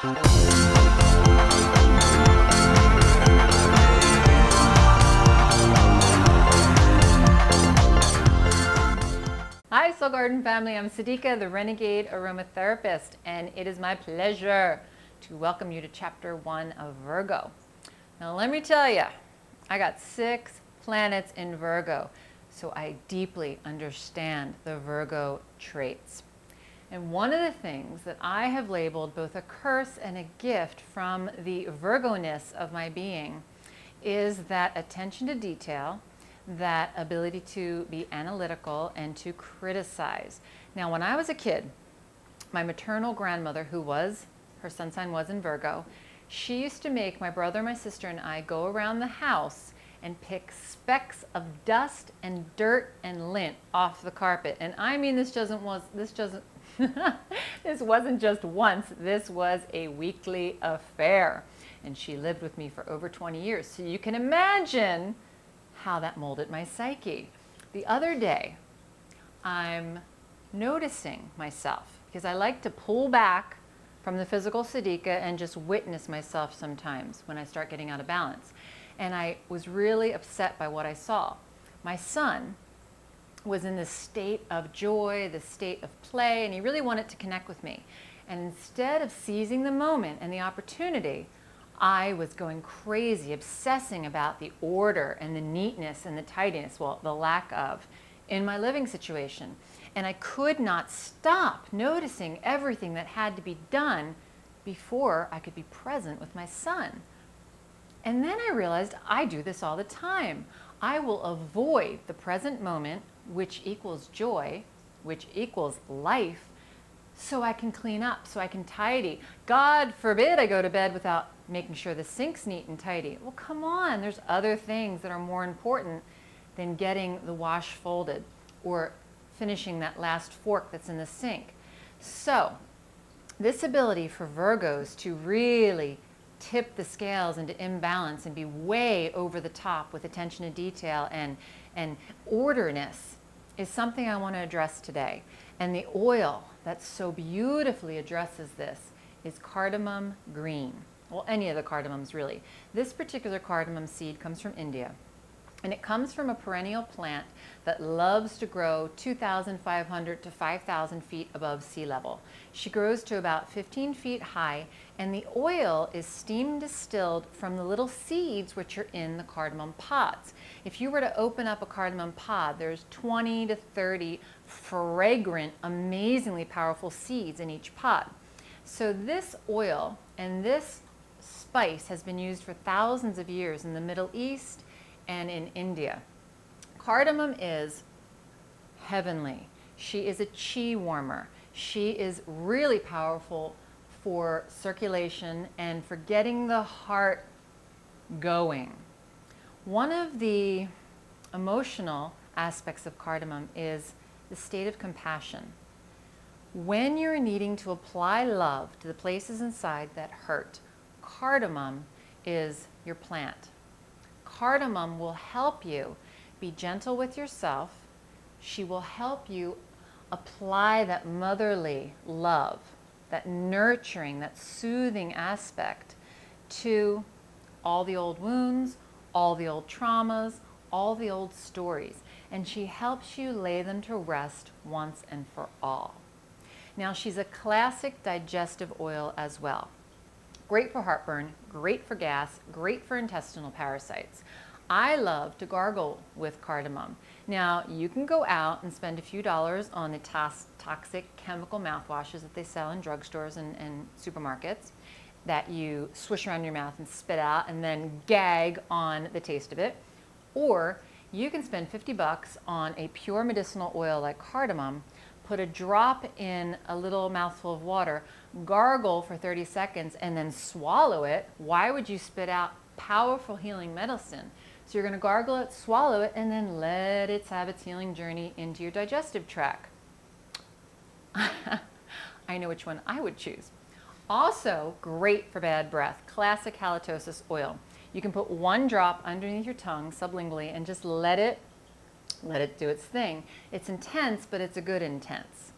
Hi Soul Garden family, I'm Siddiqa, the Renegade Aromatherapist, and it is my pleasure to welcome you to Chapter 1 of Virgo. Now let me tell you, I got 6 planets in Virgo, so I deeply understand the Virgo traits. And one of the things that I have labeled both a curse and a gift from the Virgo-ness of my being is that attention to detail, that ability to be analytical and to criticize. Now, when I was a kid, my maternal grandmother, her sun sign was in Virgo, she used to make my brother, my sister, and I go around the house and pick specks of dust and dirt and lint off the carpet. And I mean, this wasn't just once, this was a weekly affair. And she lived with me for over 20 years. So you can imagine how that molded my psyche. The other day, I'm noticing myself because I like to pull back from the physical Siddiqa and just witness myself sometimes when I start getting out of balance. And I was really upset by what I saw. My son was in this state of joy, this state of play, and he really wanted to connect with me. And instead of seizing the moment and the opportunity, I was going crazy, obsessing about the order and the neatness and the tidiness, well, the lack of, in my living situation. And I could not stop noticing everything that had to be done before I could be present with my son. And then I realized I do this all the time. I will avoid the present moment, which equals joy, which equals life, so I can clean up, so I can tidy. God forbid I go to bed without making sure the sink's neat and tidy. Well, come on, there's other things that are more important than getting the wash folded or finishing that last fork that's in the sink. So this ability for Virgos to really tip the scales into imbalance and be way over the top with attention to detail and orderness is something I want to address today. And the oil that so beautifully addresses this is cardamom green. Well, any of the cardamoms really. This particular cardamom seed comes from India, and it comes from a perennial plant that loves to grow 2,500 to 5,000 feet above sea level. She grows to about 15 feet high, and the oil is steam distilled from the little seeds which are in the cardamom pods. If you were to open up a cardamom pod, there's 20 to 30 fragrant, amazingly powerful seeds in each pod. So this oil and this spice has been used for thousands of years in the Middle East and in India. Cardamom is heavenly. She is a chi warmer. She is really powerful for circulation and for getting the heart going. One of the emotional aspects of cardamom is the state of compassion. When you're needing to apply love to the places inside that hurt, cardamom is your plant. Cardamom will help you be gentle with yourself. She will help you apply that motherly love, that nurturing, that soothing aspect to all the old wounds, all the old traumas, all the old stories. And she helps you lay them to rest once and for all. Now, she's a classic digestive oil as well. Great for heartburn, great for gas, great for intestinal parasites. I love to gargle with cardamom. Now, you can go out and spend a few dollars on the toxic chemical mouthwashes that they sell in drugstores and supermarkets that you swish around your mouth and spit out and then gag on the taste of it. Or you can spend 50 bucks on a pure medicinal oil like cardamom, put a drop in a little mouthful of water, gargle for 30 seconds, and then swallow it. Why would you spit out powerful healing medicine? So you're going to gargle it, swallow it, and then let it have its healing journey into your digestive tract. I know which one I would choose. Also great for bad breath, classic halitosis oil. You can put 1 drop underneath your tongue sublingually and just let it do its thing. It's intense, but it's a good intense.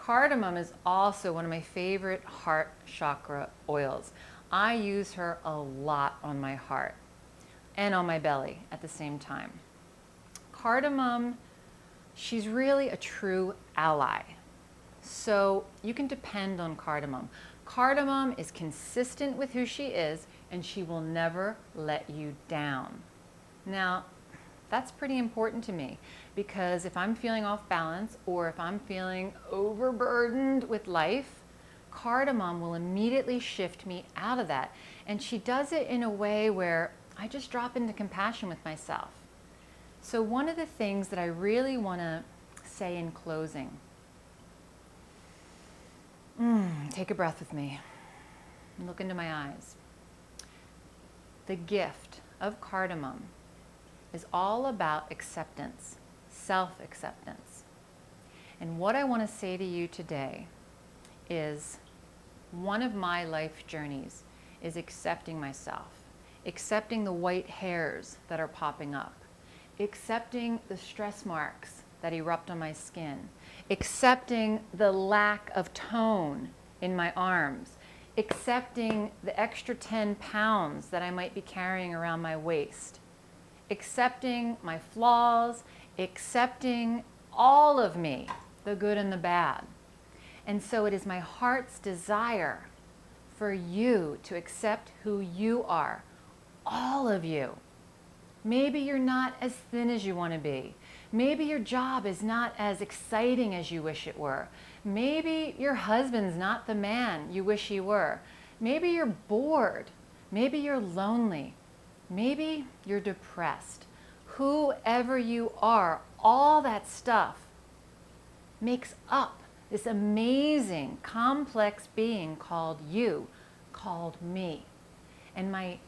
Cardamom is also one of my favorite heart chakra oils. I use her a lot on my heart and on my belly at the same time. Cardamom, she's really a true ally. So you can depend on cardamom. Cardamom is consistent with who she is, and she will never let you down. Now, that's pretty important to me, because if I'm feeling off balance or if I'm feeling overburdened with life, cardamom will immediately shift me out of that. And she does it in a way where I just drop into compassion with myself. So one of the things that I really want to say in closing, take a breath with me and look into my eyes. The gift of cardamom is all about acceptance, self-acceptance. And what I want to say to you today is one of my life journeys is accepting myself, accepting the white hairs that are popping up, accepting the stress marks that erupt on my skin, accepting the lack of tone in my arms, accepting the extra 10 pounds that I might be carrying around my waist, accepting my flaws, accepting all of me, the good and the bad. And so it is my heart's desire for you to accept who you are, all of you. Maybe you're not as thin as you want to be. Maybe your job is not as exciting as you wish it were. Maybe your husband's not the man you wish he were. Maybe you're bored. Maybe you're lonely. Maybe you're depressed. Whoever you are, all that stuff makes up this amazing, complex being called you, called me. And my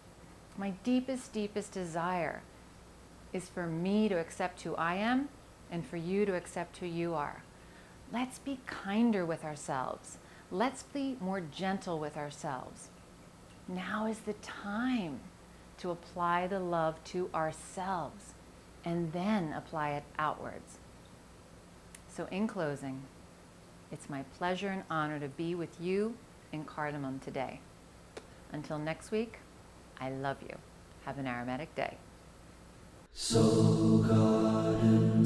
deepest, deepest desire is for me to accept who I am and for you to accept who you are. Let's be kinder with ourselves. Let's be more gentle with ourselves. Now is the time to apply the love to ourselves and then apply it outwards. So in closing, it's my pleasure and honor to be with you in cardamom today. Until next week, I love you. Have an aromatic day. So garden.